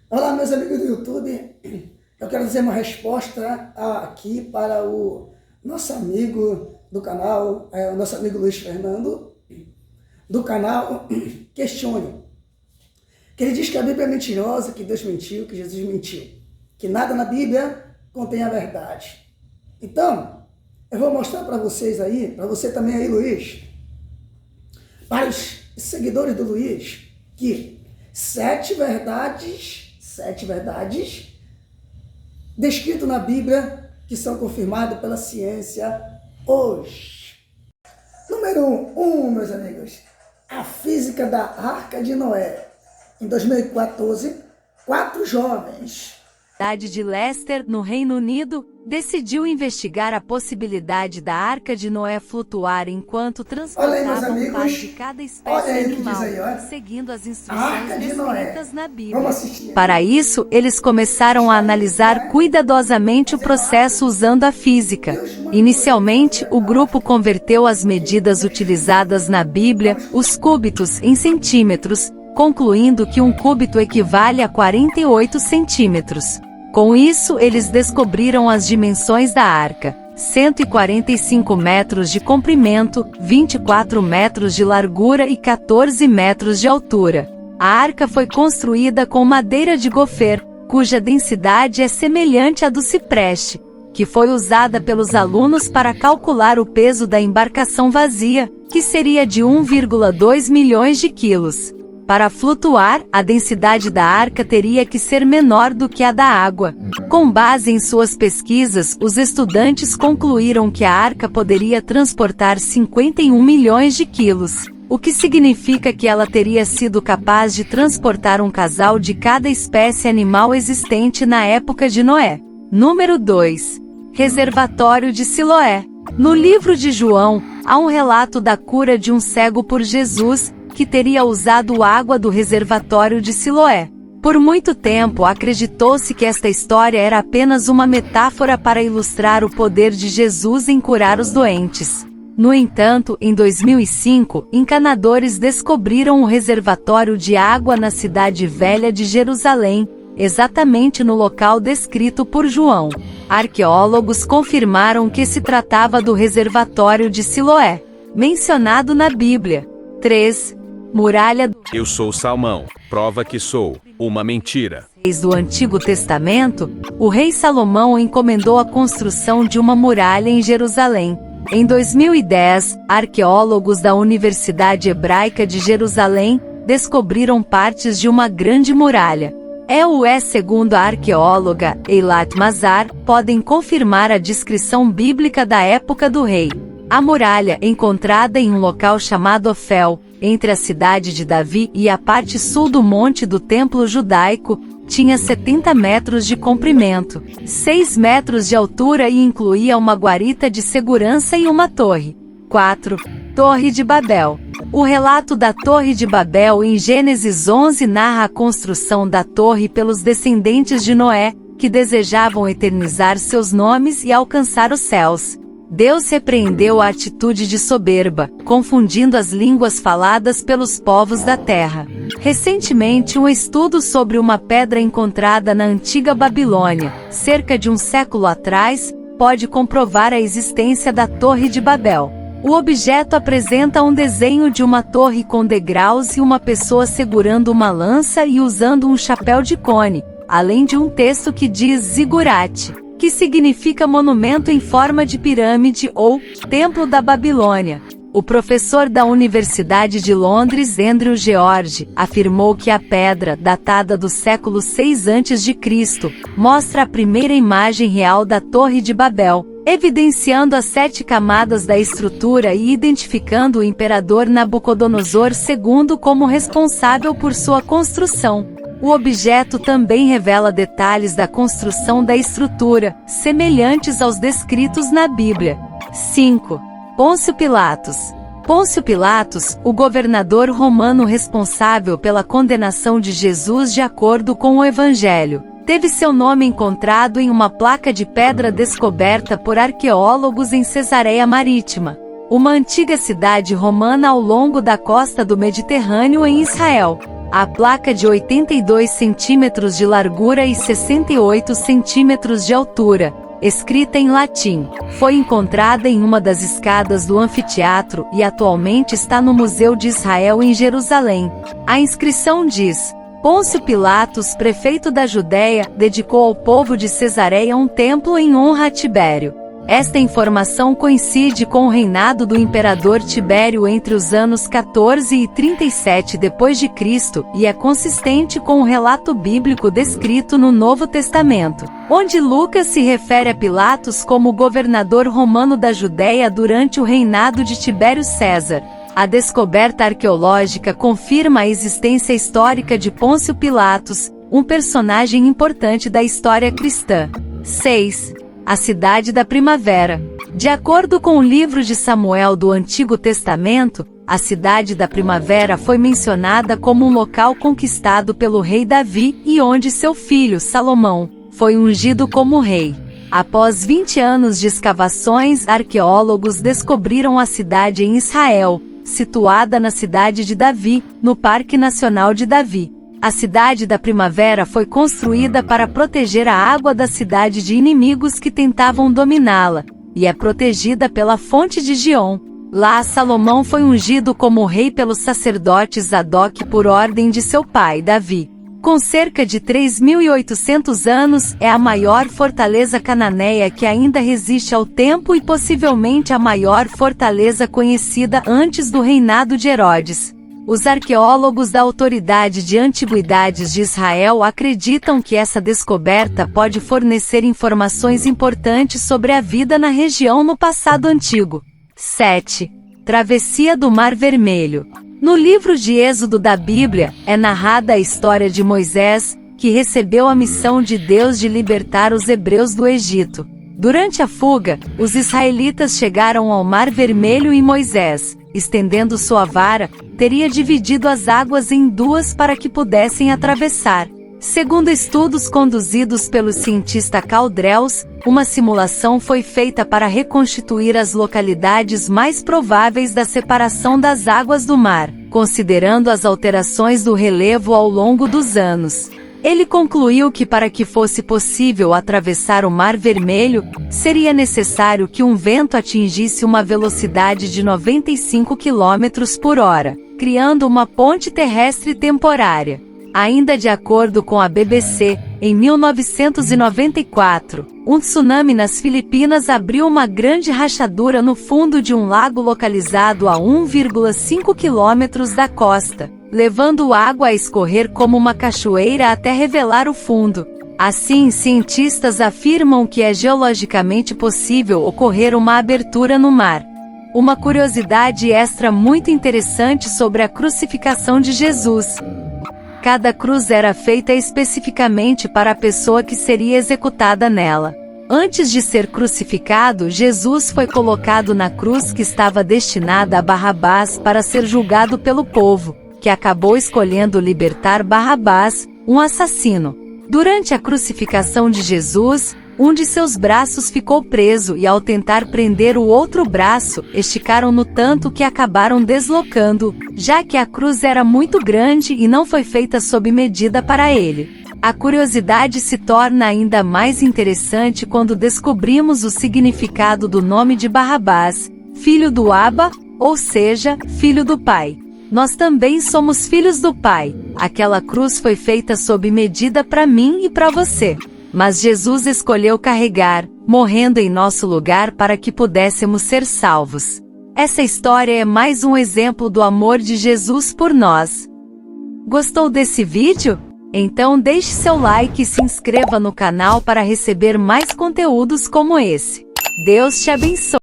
Olá, meus amigos do YouTube. Eu quero dizer uma resposta aqui para o nosso amigo do canal, o nosso amigo Luiz Fernando, do canal Questione. Que ele diz que a Bíblia é mentirosa, que Deus mentiu, que Jesus mentiu, que nada na Bíblia contém a verdade. Então, eu vou mostrar para vocês aí, para você também aí, Luiz, para os seguidores do Luiz, que sete verdades descritas na Bíblia que são confirmadas pela ciência hoje. Número meus amigos, a física da Arca de Noé. Em 2014, 4 jovens cidade de Leicester, no Reino Unido, decidiu investigar a possibilidade da Arca de Noé flutuar enquanto transportava um par de cada espécie animal, seguindo as instruções descritas na Bíblia. Para isso, eles começaram a analisar cuidadosamente o processo usando a física. Inicialmente, o grupo converteu as medidas utilizadas na Bíblia, os cúbitos, em centímetros, concluindo que um cúbito equivale a 48 centímetros. Com isso, eles descobriram as dimensões da arca: 145 metros de comprimento, 24 metros de largura e 14 metros de altura. A arca foi construída com madeira de gofer, cuja densidade é semelhante à do cipreste, que foi usada pelos alunos para calcular o peso da embarcação vazia, que seria de 1,2 milhões de quilos. Para flutuar, a densidade da arca teria que ser menor do que a da água. Com base em suas pesquisas, os estudantes concluíram que a arca poderia transportar 51 milhões de quilos, o que significa que ela teria sido capaz de transportar um casal de cada espécie animal existente na época de Noé. Número 2. Reservatório de Siloé. No livro de João, há um relato da cura de um cego por Jesus, que teria usado água do reservatório de Siloé. Por muito tempo acreditou-se que esta história era apenas uma metáfora para ilustrar o poder de Jesus em curar os doentes. No entanto, em 2005, encanadores descobriram um reservatório de água na cidade velha de Jerusalém, exatamente no local descrito por João. Arqueólogos confirmaram que se tratava do reservatório de Siloé, mencionado na Bíblia. 3. Muralha. Eu sou Salmão, prova que sou uma mentira. Desde o Antigo Testamento, o rei Salomão encomendou a construção de uma muralha em Jerusalém. Em 2010, arqueólogos da Universidade Hebraica de Jerusalém descobriram partes de uma grande muralha. Segundo a arqueóloga Eilat Mazar, podem confirmar a descrição bíblica da época do rei. A muralha, encontrada em um local chamado Ofel, entre a cidade de Davi e a parte sul do monte do templo judaico, tinha 70 metros de comprimento, 6 metros de altura e incluía uma guarita de segurança e uma torre. 4. Torre de Babel. O relato da Torre de Babel em Gênesis 11 narra a construção da torre pelos descendentes de Noé, que desejavam eternizar seus nomes e alcançar os céus. Deus repreendeu a atitude de soberba, confundindo as línguas faladas pelos povos da terra. Recentemente, um estudo sobre uma pedra encontrada na antiga Babilônia, cerca de um século atrás, pode comprovar a existência da Torre de Babel. O objeto apresenta um desenho de uma torre com degraus e uma pessoa segurando uma lança e usando um chapéu de cone, além de um texto que diz Zigurate, que significa monumento em forma de pirâmide ou Templo da Babilônia. O professor da Universidade de Londres, Andrew George, afirmou que a pedra, datada do século 6 a.C., mostra a primeira imagem real da Torre de Babel, evidenciando as 7 camadas da estrutura e identificando o imperador Nabucodonosor II como responsável por sua construção. O objeto também revela detalhes da construção da estrutura, semelhantes aos descritos na Bíblia. 5. Pôncio Pilatos. Pôncio Pilatos, o governador romano responsável pela condenação de Jesus de acordo com o Evangelho, teve seu nome encontrado em uma placa de pedra descoberta por arqueólogos em Cesareia Marítima. uma antiga cidade romana ao longo da costa do Mediterrâneo em Israel. A placa de 82 centímetros de largura e 68 centímetros de altura, escrita em latim, foi encontrada em uma das escadas do anfiteatro e atualmente está no Museu de Israel em Jerusalém. A inscrição diz: Pôncio Pilatos, prefeito da Judéia, dedicou ao povo de Cesareia um templo em honra a Tibério. Esta informação coincide com o reinado do imperador Tibério entre os anos 14 e 37 d.C. e é consistente com o relato bíblico descrito no Novo Testamento, onde Lucas se refere a Pilatos como governador romano da Judéia durante o reinado de Tibério César. A descoberta arqueológica confirma a existência histórica de Pôncio Pilatos, um personagem importante da história cristã. 6. A Cidade da Primavera. De acordo com o livro de Samuel do Antigo Testamento, a Cidade da Primavera foi mencionada como um local conquistado pelo rei Davi e onde seu filho, Salomão, foi ungido como rei. Após 20 anos de escavações, arqueólogos descobriram a cidade em Israel, situada na cidade de Davi, no Parque Nacional de Davi. A Cidade da Primavera foi construída para proteger a água da cidade de inimigos que tentavam dominá-la, e é protegida pela fonte de Gion. Lá Salomão foi ungido como rei pelos sacerdotes Zadok por ordem de seu pai Davi. Com cerca de 3.800 anos, é a maior fortaleza cananeia que ainda resiste ao tempo e possivelmente a maior fortaleza conhecida antes do reinado de Herodes. Os arqueólogos da Autoridade de Antiguidades de Israel acreditam que essa descoberta pode fornecer informações importantes sobre a vida na região no passado antigo. 7. Travessia do Mar Vermelho. No livro de Êxodo da Bíblia, é narrada a história de Moisés, que recebeu a missão de Deus de libertar os hebreus do Egito. Durante a fuga, os israelitas chegaram ao Mar Vermelho e Moisés, estendendo sua vara, teria dividido as águas em duas para que pudessem atravessar. Segundo estudos conduzidos pelo cientista Carl Drews, uma simulação foi feita para reconstituir as localidades mais prováveis da separação das águas do mar, considerando as alterações do relevo ao longo dos anos. Ele concluiu que para que fosse possível atravessar o Mar Vermelho, seria necessário que um vento atingisse uma velocidade de 95 km por hora, criando uma ponte terrestre temporária. Ainda de acordo com a BBC, em 1994, um tsunami nas Filipinas abriu uma grande rachadura no fundo de um lago localizado a 1,5 km da costa, levando água a escorrer como uma cachoeira até revelar o fundo. Assim, cientistas afirmam que é geologicamente possível ocorrer uma abertura no mar. Uma curiosidade extra muito interessante sobre a crucificação de Jesus. Cada cruz era feita especificamente para a pessoa que seria executada nela. Antes de ser crucificado, Jesus foi colocado na cruz que estava destinada a Barrabás para ser julgado pelo povo, que acabou escolhendo libertar Barrabás, um assassino. Durante a crucificação de Jesus, um de seus braços ficou preso e ao tentar prender o outro braço, esticaram-no tanto que acabaram deslocando, já que a cruz era muito grande e não foi feita sob medida para ele. A curiosidade se torna ainda mais interessante quando descobrimos o significado do nome de Barrabás, filho do Abba, ou seja, filho do Pai. Nós também somos filhos do Pai. Aquela cruz foi feita sob medida para mim e para você. Mas Jesus escolheu carregar, morrendo em nosso lugar para que pudéssemos ser salvos. Essa história é mais um exemplo do amor de Jesus por nós. Gostou desse vídeo? Então deixe seu like e se inscreva no canal para receber mais conteúdos como esse. Deus te abençoe.